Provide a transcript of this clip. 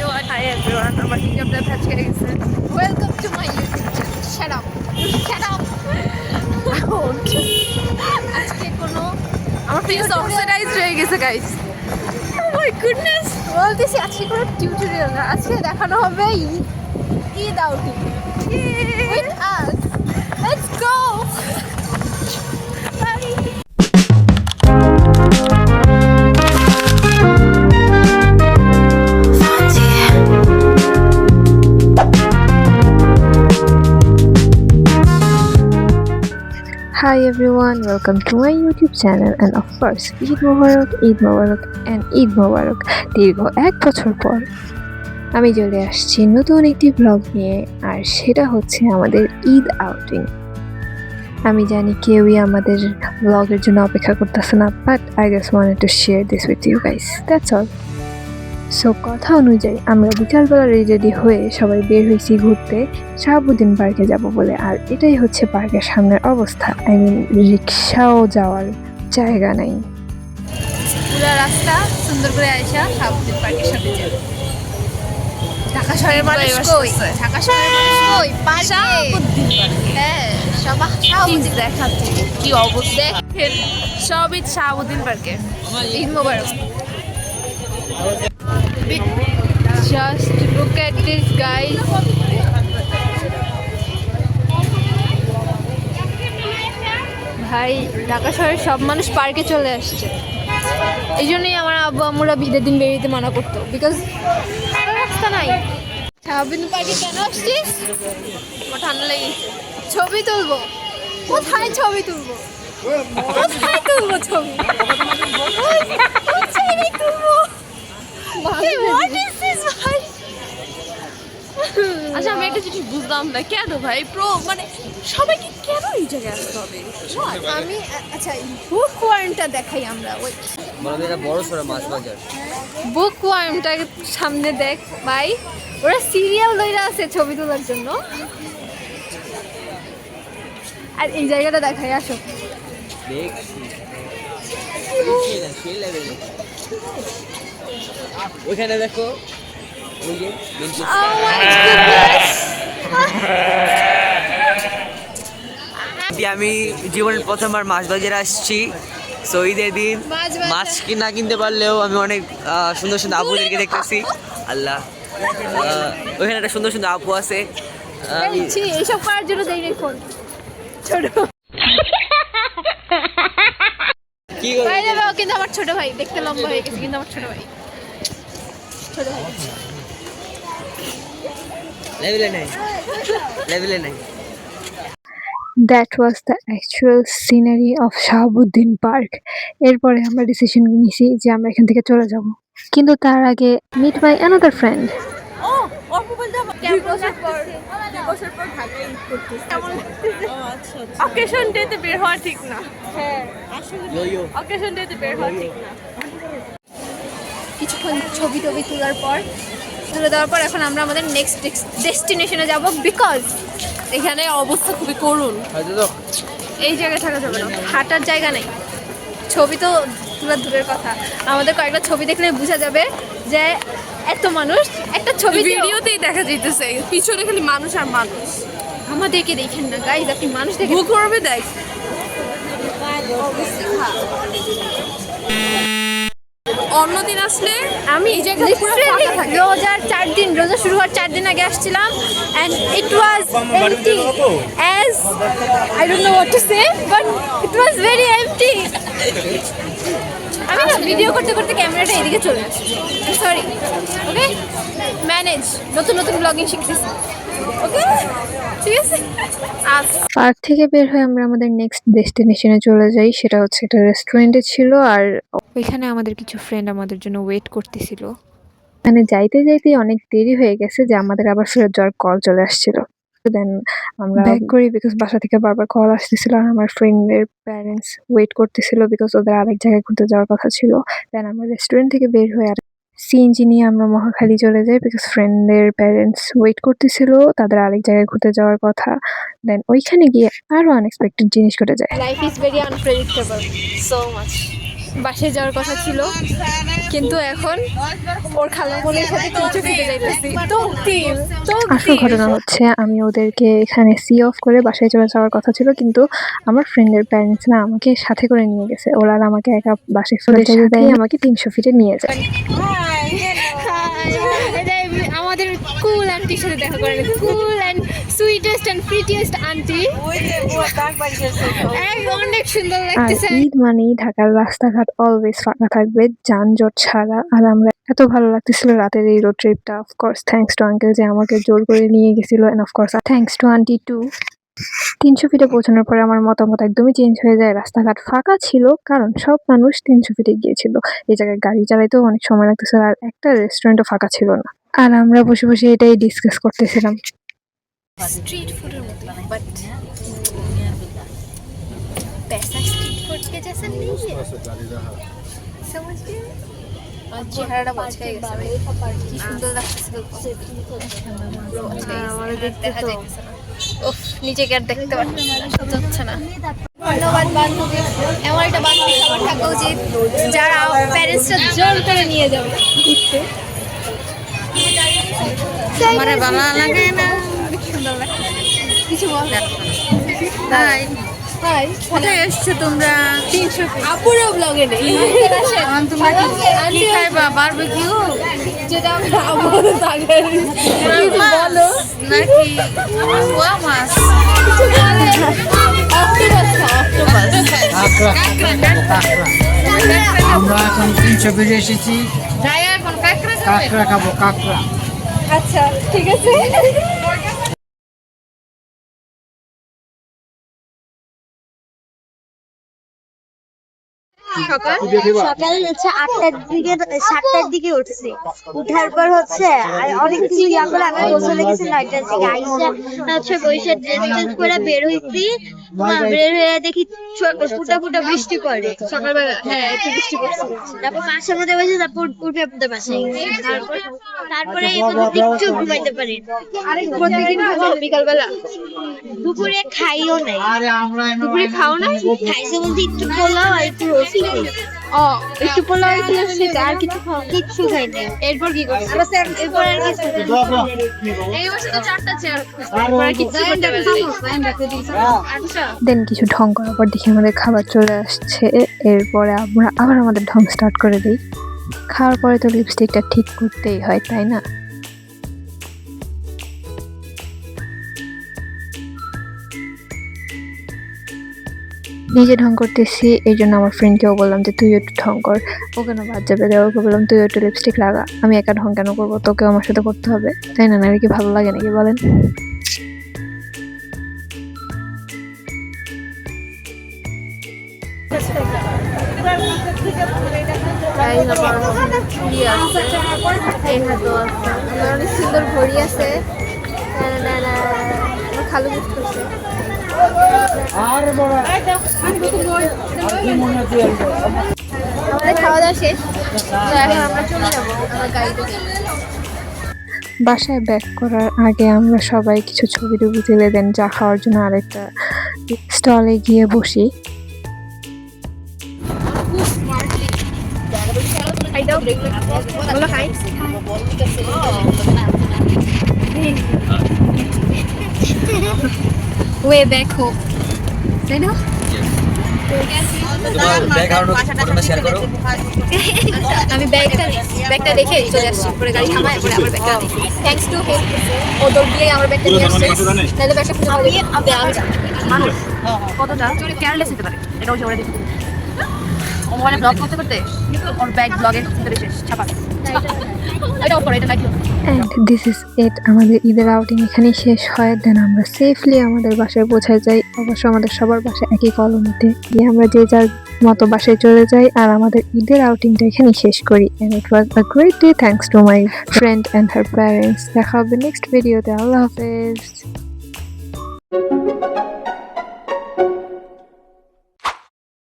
everyone. আমার হিজাবটা ভাঁজকে গেছে। Welcome to my YouTube channel. Shut up. Shut up. আজকে কোনো আমার ফেস অক্সিডাইজড হয়ে গেছে গাইস। Oh my goodness. বলতেছি আজকে কোনো টিউটোরিয়াল না, আজকে দেখানো হবে Eid outing with us. Let's go. Hi everyone, welcome to my YouTube channel and of course Eid Mubarak and Eid Mubarak দীর্ঘ 1 বছর পর আমি চলে আসছি নতুন একটি ব্লগ নিয়ে, আর সেটা হচ্ছে আমাদের ঈদ আউটিং। আমি জানি কেউই আমাদের ব্লগের জন্য অপেক্ষা করতেছে না, but I just wanted to share this with you guys, that's all. So কথা অনুযায়ী আমরা বিকালবেলা রেডি হয়ে সবাই বের হয়েছি ঘুরতে শাহাবুদ্দিন পার্কে যাব বলে। আর এটাই হচ্ছে পার্কের সামনের অবস্থা, আই মিন রিক্সাও যাওয়ার জায়গা নাই। পুরো রাস্তা সুন্দর করে আইসা শাহাবুদ্দিন পার্কের সামনে যাবে। ঢাকা শহরের মানুষ কই? ঢাকা শহরের মানুষ কই? শাহাবুদ্দিন পার্ক। হ্যাঁ, শাহাবুদ্দিন দেখাচ্ছি কি অবস্থা। দেখেন সবই শাহাবুদ্দিন পার্কে। ঈদ মোবারক। Just look at this guys. ভাই, ঢাকা শহরের সব মানুষ পার্কে চলে আসছে। এই জন্যই আমার আব্বু আম্মুরা ঈদের দিন বেরিয়ে মানা করতো, বিকজ রাস্তা নাই। শাহাবুদ্দিন পার্কে কেন আসছিস? আমার ঠান্ডা লেগেছে। ছবি তুলবো। কোথায় ছবি তুলবো? কোথায় তুলবো ছবি? কোথায় তুলবো? What is this ভাই? আচ্ছা আমি একটা জিনিস বুঝলাম না, কেন ভাই মানে সবাইকে কেন এই জায়গায় আসতে হবে? আমি আচ্ছা বুক ওয়ার্মটা দেখাই আমরা। ওই মানে এটা বড় সড়ো মাছ বাজার। বুক ওয়ার্মটা সামনে দেখ ভাই, ওরা সিরিয়াল লইরা আছে ছবি তোলার জন্য। আর এই জায়গাটা দেখাই, আসো। দেখছি না সেই লেভেলে। ওইখানে দেখো ওই যে Oh my goodness! আমি জীবনের প্রথমবার মাছ বাজারে আসছি। সো ঈদের দিন মাছ বাজার। মাছ না কিনতে পারলেও আমি অনেক সুন্দর সুন্দর আপুদেরকে দেখতেছি। আল্লাহ, ওইখানে একটা সুন্দর সুন্দর আপু আছে। আমি ছি, এইসব করার জন্য দেই নাই ফোন। ছোট কি করব? ভাই রে, কিন্তু আমার ছোট ভাই দেখতে লম্বা হয়ে গেছে, কিন্তু আমার ছোট ভাই। ছোট ভাই লেভেলে নাই, লেভেলে নাই। That was the actual scenery of Shahabuddin park. এরপরে আমরা ডিসিশন নিয়েছি যে আমরা এখান থেকে চলে যাব, কিন্তু তার আগে meet my another friend. Occasion ডেতে বের হওয়া ঠিক না। ইয়ো অকেশন ডেতে বের হওয়া ঠিক না। কিছুক্ষণ ছবি টবি তোলার পর, তুলে দেওয়ার পর এখন আমরা আমাদের নেক্সট ডেস্টিনেশনে যাব, বিকজ এখানে অবস্থা খুবই করুণ। হয়তো তো এই জায়গায় থাকা যাবে না, হাঁটার জায়গা নেই। ছবি তো তোলার দূরের কথা, আমাদের কয়েকটা ছবি দেখলে বোঝা যাবে যে এত মানুষ একটা ছবি ভিডিওতেই দেখা যাইতেছে পিছনে খালি মানুষ আর মানুষ। আমাদেরকে দেখেন না গাইজ, আপনি মানুষ দেখেন। বুক করবে দেখ। অন্যদিন আসলে আমি এই জায়গাটা পুরো ফাঁকা থাকে। রোজার 4 দিন, রোজা শুরু হওয়ার 4 দিন আগে আসছিলাম, and it was empty as I don't know what to say, but it was very empty. আমি না ভিডিও করতে করতে ক্যামেরাটা এদিকে চলে আসছে। সরি, ওকে ম্যানেজ, নতুন নতুন ব্লগিং শিখতেছি। ওকে ঠিক আছে। পার্ক থেকে বের হয়ে আমরা আমাদের নেক্সট ডেস্টিনেশনে চলে যাই, সেটা হচ্ছে একটা রেস্টুরেন্টে ছিল, আর ওইখানে আমাদের কিছু ফ্রেন্ড আমাদের জন্য ওয়েট করতেছিল। মানে যাইতে যাইতে অনেক দেরি হয়ে গেছে যে আমাদের আবার ফেরত যাওয়ার কল চলে আসছিল। দেন আমরা ব্যাক করি বিকজ বাসা থেকে বারবার কল আসতেছিল, আর আমার ফ্রেন্ডের প্যারেন্টস ওয়েট করতেছিল বিকজ ওদের আরেক জায়গায় ঘুরতে যাওয়ার কথা ছিল। দেন আমরা রেস্টুরেন্ট থেকে বের হয়ে আর সিএনজি নিয়ে আমরা মহাখালী চলে যাই বিকজ ফ্রেন্ডের প্যারেন্টস ওয়েট করতেছিল, তাদের আরেক জায়গায় ঘুরতে যাওয়ার কথা। দেন ওইখানে গিয়ে আরো আনএক্সপেক্টেড জিনিস ঘটে যায়। Life is very unpredictable, so much. বাসায় যাওয়ার কথা ছিল, কিন্তু এখন ওর খালামণির সাথে কিছু ফিরে যাইতেছি। আসল ঘটনা হচ্ছে আমি ওদেরকে এখানে অফ করে বাসায় চলে যাওয়ার কথা ছিল, কিন্তু আমার ফ্রেন্ডের প্যারেন্টস না আমাকে সাথে করে নিয়ে গেছে। ওরা আর আমাকে একা বাসায় ফেলে দেয়, আমাকে 300 ফিটে নিয়ে যায়। আমাদের কুল আন্টির সাথে দেখা করেন, cool and sweetest and prettiest aunty, অনেক সুন্দর আর লাগতেছে। ঈদ মানেই ঢাকার রাস্তাঘাট অলওয়েজ ফাঁকা থাকবে, যানজট ছাড়া। আর আমরা এত ভালো লাগতেছিল রাতের এই রোড ট্রিপটা। অফকোর্স থ্যাঙ্কস টু আঙ্কেল যে আমাকে জোর করে নিয়ে গেছিল, and of course thanks to aunty too. 300 ফিটে পৌঁছানোর পরে আমার মতামত একদমই চেঞ্জ হয়ে যায়। রাস্তাঘাট ফাঁকা ছিল কারণ সব মানুষ 300 ফিটে গিয়েছিল। এই জায়গায় গাড়ি চালাইতেও অনেক সময় লাগতেছিল, আর একটা রেস্টুরেন্টও ফাঁকা ছিল না। আর আমরা বসে বসে এটাই ডিসকাস করতেছিলাম। स्ट्रीट फूड बट पैसा स्ट्रीट फूड के जैसा नहीं है, समझ गए? और চেহারাটা বছাই গেছে ভাই, কি সুন্দর লাগতেছিল। আমাদের দেখতে তো উফ, নিজেকে আর দেখতে পাচ্ছি না। ধন্যবাদ বান্ধবী, এমন একটা বান্ধবী সবার থাকা উচিত যারা প্যারেন্টসরা জোর করে নিয়ে যাবে ঘুরতে। আমার ভালো লাগে না। অনেক সুন্দর লাগছে। কিছু বল। তাই হাই, কোথায় এসছো তোমরা? 300 আপুরও ব্লগে নেই। তোমরা কি খাইবা? বারবিকিউ যেটা আমরা আমাদের তাগের বলো নাকি পোয়া মাছ? কিছু বলে অক্টোপাস আমরা এখন 300 ফিরে এসেছি। যাই এখন কাঁকড়া খাবে? কাঁকড়া খাবো, কাঁকড়া। আচ্ছা ঠিক আছে। সকাল হচ্ছে 8টার দিকে 7টার দিকে উঠছি। উঠার পর হচ্ছে অনেক কিছু ইয়া করে আমি গোসলে গেছি 9টার দিকে। আইসা হচ্ছে বইসে ড্রেস করে বের হইছি। বের হয়ে দেখি ফুটা ফুটা বৃষ্টি পড়ে সকালবেলা। হ্যাঁ একটু বৃষ্টি পড়ছে। তারপর বাসার মধ্যে বসে তারপর উঠে আপনাদের বাসায় তারপরে একটু ঘুমাইতে পারি। প্রতিদিন বিকালবেলা দুপুরে খাইও নাই। দুপুরে খাও না? খাইছে বলতে একটু পোলাও আর একটু রসি ও একটু পোলাও একটু সেটা আর কিছু খাও? কিচ্ছু খাই নাই। এরপর কি করছো? এরপর আর কিছু এই বছর তো 4টা চেয়ার এরপর আর কিছু করতে পারছি। আচ্ছা দেন কিছু ঢং করার পর দেখি আমাদের খাবার চলে আসছে। এরপরে আমরা আবার আমাদের ঢং স্টার্ট করে দিই। খাওয়ার পরে তো লিপস্টিকটা ঠিক করতেই হয়, তাই না? নিজে ঢং করতেছি, এই জন্য আমার ফ্রেন্ডকেও বললাম যে তুই একটু ঢং কর। ও কেন বাদ যাবে, ওকে বললাম তুই একটু লিপস্টিক লাগা। আমি একা ঢং কেন করবো, তোকেও আমার সাথে করতে হবে, তাই না? নাকি ভালো লাগে নাকি বলেন? অনেক সুন্দর ঘড়ি আছে। খালু গিফট করছে। আমাদের খাওয়া দাওয়া শেষ, তো এখন আমরা চলে যাবো আমার গাড়িতে। বাসায় ব্যাক করার আগে আমরা সবাই কিছু ছবি টবি তুলে দেন, চা খাওয়ার জন্য আরেকটা স্টলে গিয়ে বসি। ওয়ে ব্যাক হোম, তাই না? আমি ব্যাগটা রেখে চলে আসছি, পরে গাড়ি থামায় পরে আমার ব্যাগটা দিই। থ্যাঙ্কস টু হিম, ও দৌড় দিয়ে আমার ব্যাগটা নিয়ে আসছে, নাহলে ব্যাগটা খুঁজে পাওয়া যাবে মানুষ কতটা কেয়ারলেস হতে পারে। এটা ওই যে ওরা দেখতে ও মোবাইলে ব্লগ করতে করতে ওর ব্যাগ ব্লগের ভিতরে শেষ ছাপা। এটা অফ করে, এটা like and this is it. আমাদের ঈদের আউটিং এখানেই শেষ হয়। দেন আমরা সেফলি আমাদের বাসায় পৌঁছায় যাই। অবশ্য আমাদের সবার বাসায় একই কলোনিতে গিয়ে আমরা যে যার মতো বাসায় চলে যাই, আর আমাদের ঈদের আউটিংটা এখানেই শেষ করি। And it was a great day thanks to my friend and her parents. দেখা হবে নেক্সট ভিডিওতে। আল্লাহ হাফেজ।